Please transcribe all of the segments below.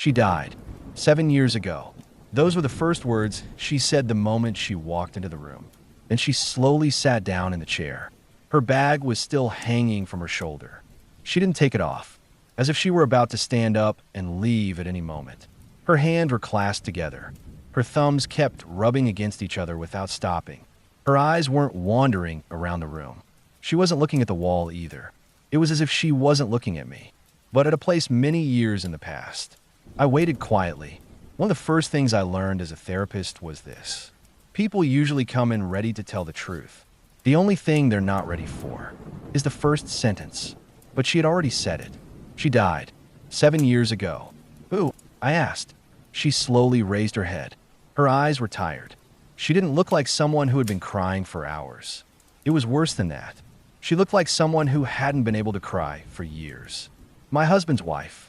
She died 7 years ago. Those were the first words she said the moment she walked into the room. Then she slowly sat down in the chair. Her bag was still hanging from her shoulder. She didn't take it off, as if she were about to stand up and leave at any moment. Her hands were clasped together. Her thumbs kept rubbing against each other without stopping. Her eyes weren't wandering around the room. She wasn't looking at the wall either. It was as if she wasn't looking at me, but at a place many years in the past. I waited quietly. One of the first things I learned as a therapist was this. People usually come in ready to tell the truth. The only thing they're not ready for is the first sentence. But she had already said it. She died 7 years ago. Who? I asked. She slowly raised her head. Her eyes were tired. She didn't look like someone who had been crying for hours. It was worse than that. She looked like someone who hadn't been able to cry for years. My husband's wife.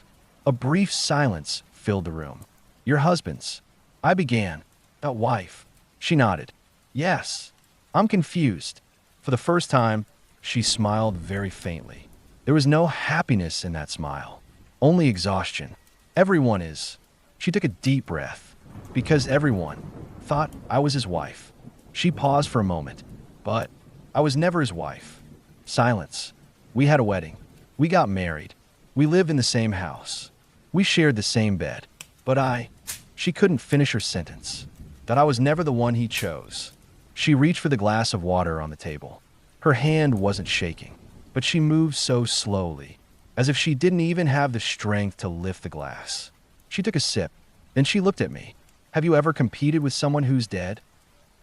A brief silence filled the room. Your husband's. I began. That wife. She nodded. Yes. I'm confused. For the first time, she smiled very faintly. There was no happiness in that smile. Only exhaustion. Everyone is. She took a deep breath. Because everyone thought I was his wife. She paused for a moment. But I was never his wife. Silence. We had a wedding. We got married. We lived in the same house. We shared the same bed. But she couldn't finish her sentence. That I was never the one he chose. She reached for the glass of water on the table. Her hand wasn't shaking, but she moved so slowly, as if she didn't even have the strength to lift the glass. She took a sip. Then she looked at me. Have you ever competed with someone who's dead?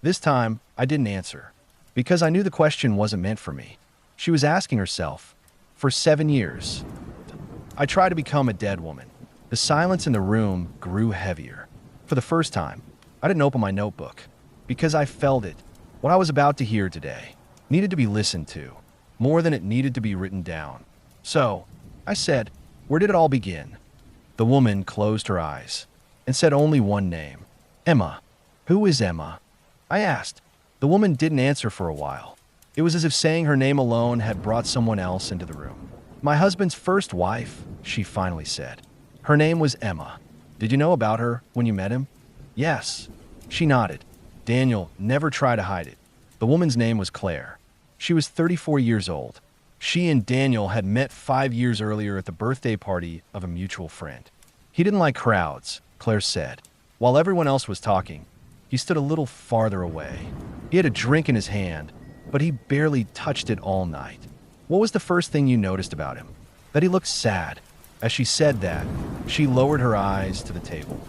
This time, I didn't answer, because I knew the question wasn't meant for me. She was asking herself, for 7 years. I tried to become a dead woman. The silence in the room grew heavier. For the first time, I didn't open my notebook, because I felt it. What I was about to hear today needed to be listened to, more than it needed to be written down. So, I said, where did it all begin? The woman closed her eyes and said only one name. Emma. Who is Emma? I asked. The woman didn't answer for a while. It was as if saying her name alone had brought someone else into the room. My husband's first wife, she finally said. Her name was Emma. Did you know about her when you met him? Yes. She nodded. Daniel never tried to hide it. The woman's name was Claire. She was 34 years old. She and Daniel had met 5 years earlier at the birthday party of a mutual friend. He didn't like crowds, Claire said. While everyone else was talking, he stood a little farther away. He had a drink in his hand, but he barely touched it all night. What was the first thing you noticed about him? That he looked sad. As she said that, she lowered her eyes to the table.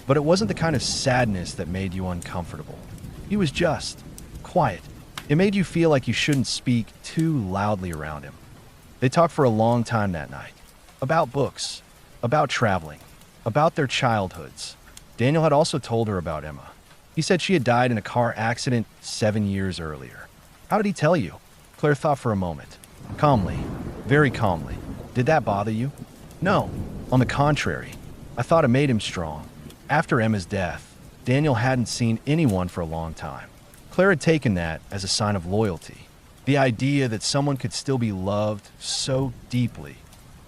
But it wasn't the kind of sadness that made you uncomfortable. He was just quiet. It made you feel like you shouldn't speak too loudly around him. They talked for a long time that night. About books, about traveling, about their childhoods. Daniel had also told her about Emma. He said she had died in a car accident 7 years earlier. How did he tell you? Claire thought for a moment. Calmly, very calmly. Did that bother you? No. On the contrary, I thought it made him strong. After Emma's death, Daniel hadn't seen anyone for a long time. Claire had taken that as a sign of loyalty. The idea that someone could still be loved so deeply,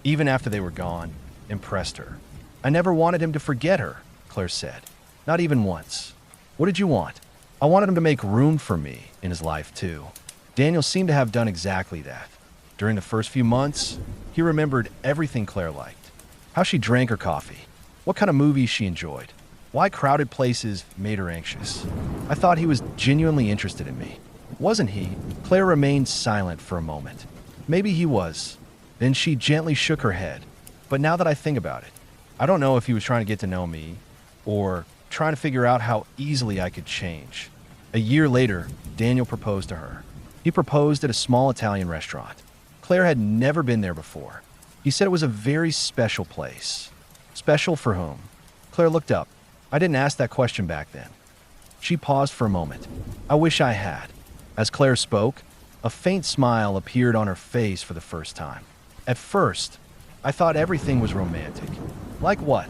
even after they were gone, impressed her. I never wanted him to forget her, Claire said. Not even once. What did you want? I wanted him to make room for me in his life, too. Daniel seemed to have done exactly that. During the first few months, he remembered everything Claire liked. How she drank her coffee. What kind of movies she enjoyed. Why crowded places made her anxious. I thought he was genuinely interested in me. Wasn't he? Claire remained silent for a moment. Maybe he was. Then she gently shook her head. But now that I think about it, I don't know if he was trying to get to know me or trying to figure out how easily I could change. A year later, Daniel proposed to her. He proposed at a small Italian restaurant. Claire had never been there before. He said it was a very special place. Special for whom? Claire looked up. I didn't ask that question back then. She paused for a moment. I wish I had. As Claire spoke, a faint smile appeared on her face for the first time. At first, I thought everything was romantic. Like what?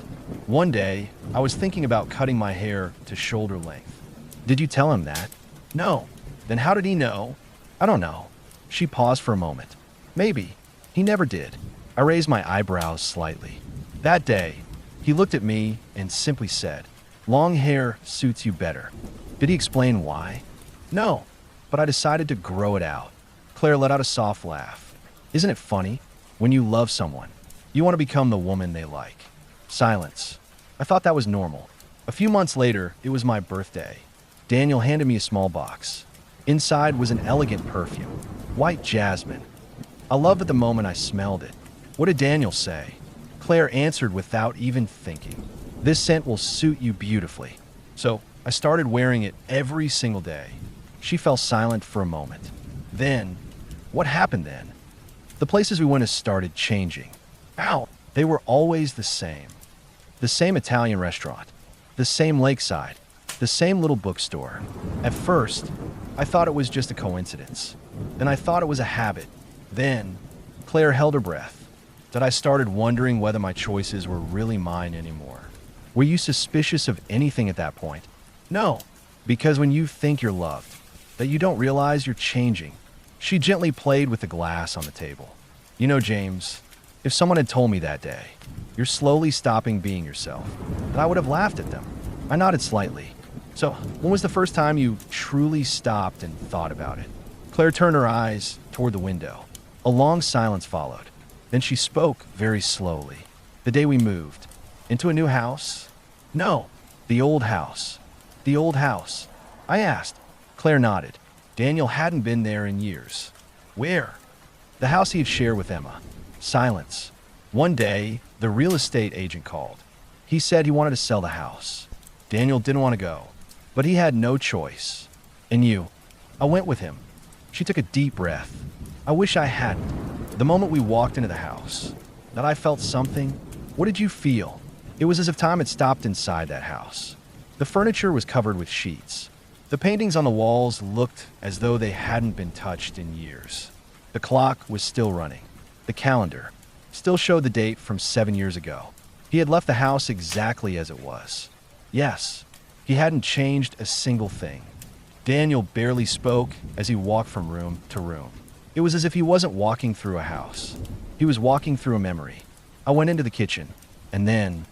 One day, I was thinking about cutting my hair to shoulder length. Did you tell him that? No. Then how did he know? I don't know. She paused for a moment. Maybe. He never did. I raised my eyebrows slightly. That day, He looked at me and simply said, "Long hair suits you better." Did he explain why? No, but I decided to grow it out. Claire let out a soft laugh. Isn't it funny? When you love someone, you want to become the woman they like. Silence. I thought that was normal. A few months later, it was my birthday. Daniel handed me a small box. Inside was an elegant perfume, white jasmine. I loved it the moment I smelled it. What did Daniel say? Claire answered without even thinking. "This scent will suit you beautifully." So I started wearing it every single day. She fell silent for a moment. Then, what happened then? The places we went started changing. Ow! They were always the same. The same Italian restaurant, the same lakeside, the same little bookstore. At first, I thought it was just a coincidence. Then I thought it was a habit. Then, Claire held her breath. That I started wondering whether my choices were really mine anymore. Were you suspicious of anything at that point? No, because when you think you're loved, that you don't realize you're changing. She gently played with the glass on the table. You know, James, if someone had told me that day, "You're slowly stopping being yourself," then I would have laughed at them. I nodded slightly. So, when was the first time you truly stopped and thought about it? Claire turned her eyes toward the window. A long silence followed. Then she spoke very slowly. "The day we moved. Into a new house?" "No, the old house." "The old house?" I asked. Claire nodded. Daniel hadn't been there in years. "Where?" "The house he'd share with Emma." Silence. One day, the real estate agent called. He said he wanted to sell the house. Daniel didn't want to go, but he had no choice. "And you?" I went with him. She took a deep breath. "I wish I hadn't." The moment we walked into the house, that I felt something. What did you feel? It was as if time had stopped inside that house. The furniture was covered with sheets. The paintings on the walls looked as though they hadn't been touched in years. The clock was still running. The calendar still showed the date from 7 years ago. He had left the house exactly as it was. Yes, he hadn't changed a single thing. Daniel barely spoke as he walked from room to room. It was as if he wasn't walking through a house. He was walking through a memory. I went into the kitchen, and then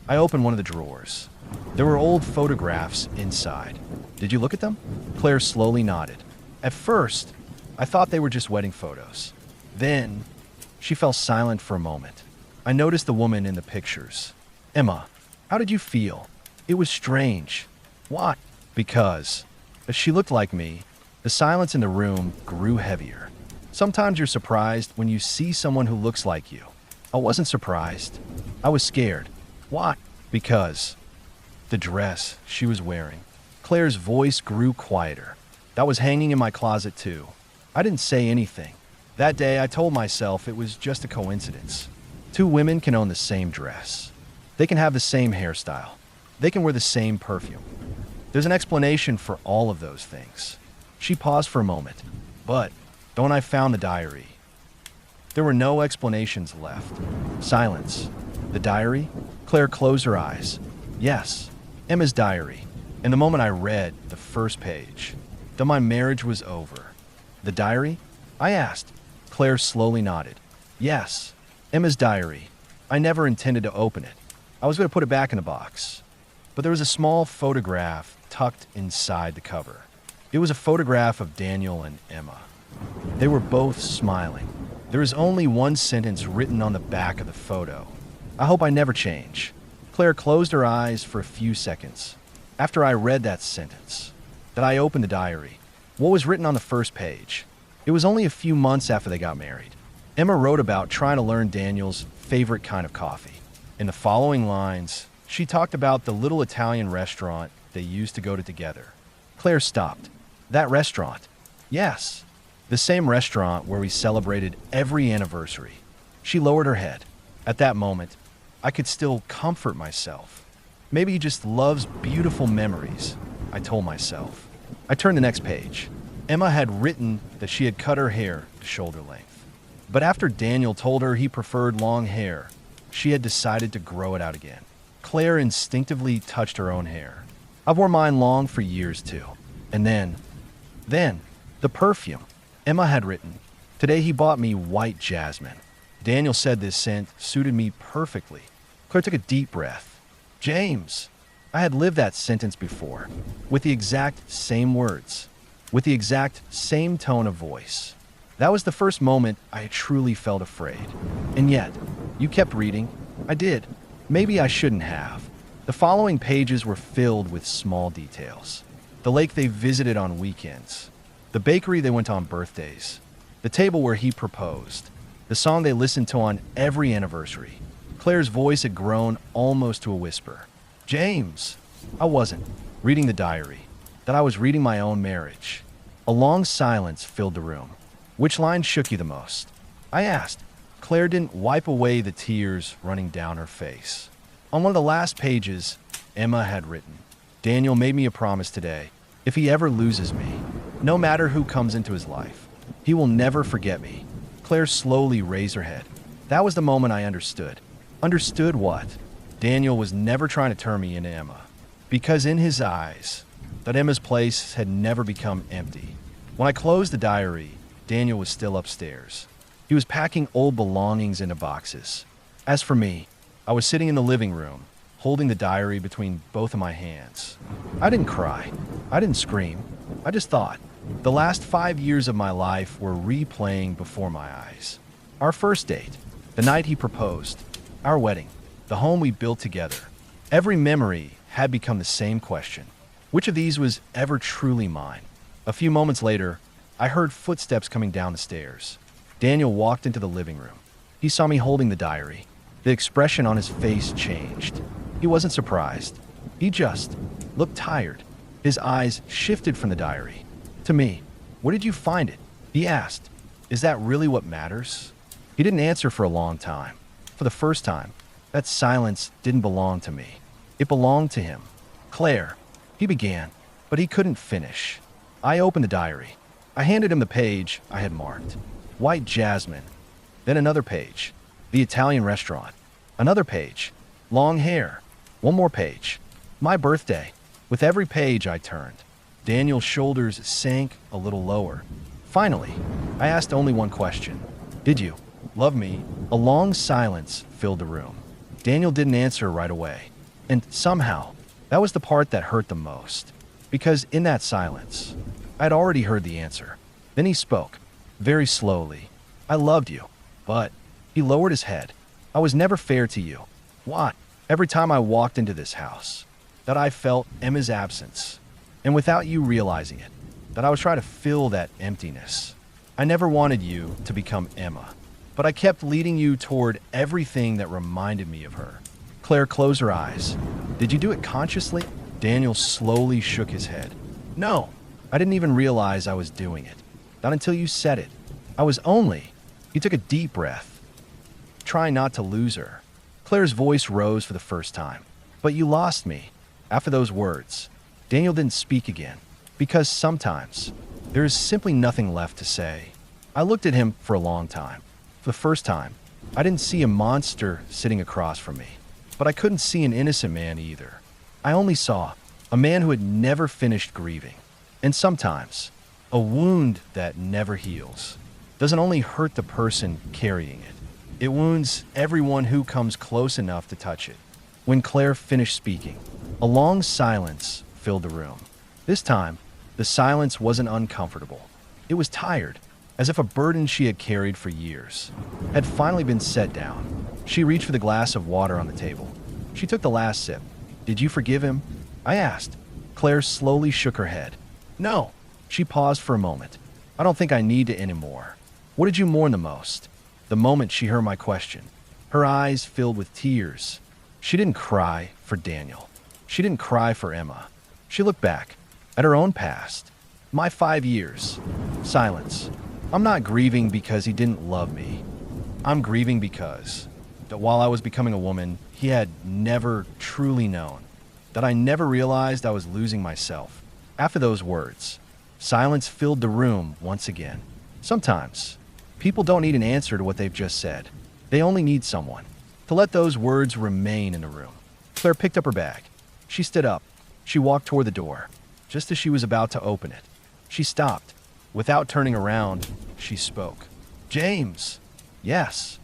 I opened one of the drawers. There were old photographs inside. "Did you look at them?" Claire slowly nodded. At first, I thought they were just wedding photos. Then, she fell silent for a moment. I noticed the woman in the pictures. "Emma, how did you feel?" "It was strange." "Why?" "Because, as she looked like me, the silence in the room grew heavier. Sometimes you're surprised when you see someone who looks like you. I wasn't surprised. I was scared." "Why?" "Because the dress she was wearing." Claire's voice grew quieter. "That was hanging in my closet too." I didn't say anything. That day I told myself it was just a coincidence. Two women can own the same dress. They can have the same hairstyle. They can wear the same perfume. There's an explanation for all of those things. She paused for a moment. "But then I found the diary." There were no explanations left. Silence. "The diary?" Claire closed her eyes. "Yes, Emma's diary. And the moment I read the first page, that my marriage was over." "The diary?" I asked. Claire slowly nodded. "Yes, Emma's diary. I never intended to open it. I was going to put it back in the box. But there was a small photograph tucked inside the cover. It was a photograph of Daniel and Emma. They were both smiling. There is only one sentence written on the back of the photo. "I hope I never change." Claire closed her eyes for a few seconds. After I read that sentence, that I opened the diary. What was written on the first page? It was only a few months after they got married. Emma wrote about trying to learn Daniel's favorite kind of coffee. In the following lines, she talked about the little Italian restaurant they used to go to together. Claire stopped. "That restaurant?" "Yes, the same restaurant where we celebrated every anniversary." She lowered her head. At that moment, I could still comfort myself. Maybe he just loves beautiful memories, I told myself. I turned the next page. Emma had written that she had cut her hair to shoulder length. But after Daniel told her he preferred long hair, she had decided to grow it out again. Claire instinctively touched her own hair. I've worn mine long for years too. And then, the perfume. Emma had written, "Today he bought me white jasmine." Daniel said this scent suited me perfectly. Claire took a deep breath. James. I had lived that sentence before, with the exact same words, with the exact same tone of voice. That was the first moment I truly felt afraid. And yet, you kept reading. I did. Maybe I shouldn't have. The following pages were filled with small details. The lake they visited on weekends, the bakery they went on birthdays, the table where he proposed, the song they listened to on every anniversary. Claire's voice had grown almost to a whisper. James. I wasn't reading the diary, that I was reading my own marriage. A long silence filled the room. Which line shook you the most? I asked. Claire didn't wipe away the tears running down her face. On one of the last pages, Emma had written, Daniel made me a promise today. If he ever loses me, no matter who comes into his life, he will never forget me. Claire slowly raised her head. That was the moment I understood. Understood what? Daniel was never trying to turn me into Emma. Because in his eyes, that Emma's place had never become empty. When I closed the diary, Daniel was still upstairs. He was packing old belongings into boxes. As for me, I was sitting in the living room, holding the diary between both of my hands. I didn't cry. I didn't scream. I just thought. The last 5 years of my life were replaying before my eyes. Our first date, the night he proposed, our wedding, the home we built together. Every memory had become the same question. Which of these was ever truly mine? A few moments later, I heard footsteps coming down the stairs. Daniel walked into the living room. He saw me holding the diary. The expression on his face changed. He wasn't surprised. He just looked tired. His eyes shifted from the diary to me. Where did you find it? He asked. Is that really what matters? He didn't answer for a long time. For the first time, that silence didn't belong to me. It belonged to him. Claire, he began, but he couldn't finish. I opened the diary. I handed him the page I had marked. White jasmine. Then another page. The Italian restaurant. Another page. Long hair. One more page. My birthday. With every page I turned, Daniel's shoulders sank a little lower. Finally, I asked only one question. Did you love me? A long silence filled the room. Daniel didn't answer right away. And somehow, that was the part that hurt the most. Because in that silence, I'd already heard the answer. Then he spoke, very slowly. I loved you, but he lowered his head. I was never fair to you. What? Every time I walked into this house, that I felt Emma's absence. And without you realizing it, that I was trying to fill that emptiness. I never wanted you to become Emma, but I kept leading you toward everything that reminded me of her. Claire closed her eyes. Did you do it consciously? Daniel slowly shook his head. No, I didn't even realize I was doing it. Not until you said it. I was only. He took a deep breath, trying not to lose her. Claire's voice rose for the first time. But you lost me. After those words, Daniel didn't speak again. Because sometimes, there is simply nothing left to say. I looked at him for a long time. For the first time, I didn't see a monster sitting across from me. But I couldn't see an innocent man either. I only saw a man who had never finished grieving. And sometimes, a wound that never heals doesn't only hurt the person carrying it. It wounds everyone who comes close enough to touch it. When Claire finished speaking, a long silence filled the room. This time, the silence wasn't uncomfortable. It was tired, as if a burden she had carried for years had finally been set down. She reached for the glass of water on the table. She took the last sip. Did you forgive him? I asked. Claire slowly shook her head. No. She paused for a moment. I don't think I need to anymore. What did you mourn the most? The moment she heard my question, her eyes filled with tears. She didn't cry for Daniel. She didn't cry for Emma. She looked back at her own past. My 5 years. Silence. I'm not grieving because he didn't love me. I'm grieving because that while I was becoming a woman, he had never truly known. That I never realized I was losing myself. After those words, silence filled the room once again. Sometimes, people don't need an answer to what they've just said. They only need someone to let those words remain in the room. Claire picked up her bag. She stood up. She walked toward the door. Just as she was about to open it, she stopped. Without turning around, she spoke. James. Yes.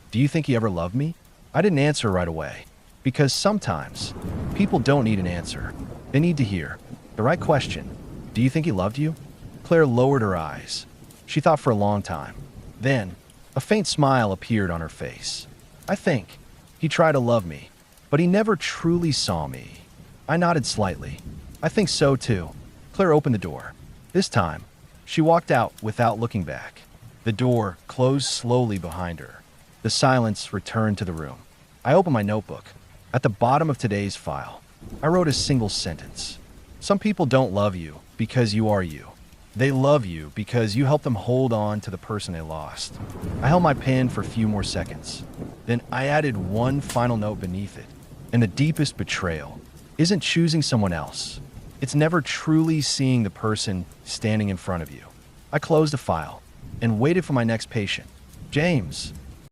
Do you think he ever loved me? I didn't answer right away. Because sometimes people don't need an answer. They need to hear the right question. Do you think he loved you? Claire lowered her eyes. She thought for a long time. Then, a faint smile appeared on her face. I think he tried to love me, but he never truly saw me. I nodded slightly. I think so too. Claire opened the door. This time, she walked out without looking back. The door closed slowly behind her. The silence returned to the room. I opened my notebook. At the bottom of today's file, I wrote a single sentence. Some people don't love you because you are you. They love you because you help them hold on to the person they lost. I held my pen for a few more seconds. Then I added one final note beneath it. And the deepest betrayal isn't choosing someone else. It's never truly seeing the person standing in front of you. I closed the file and waited for my next patient. James,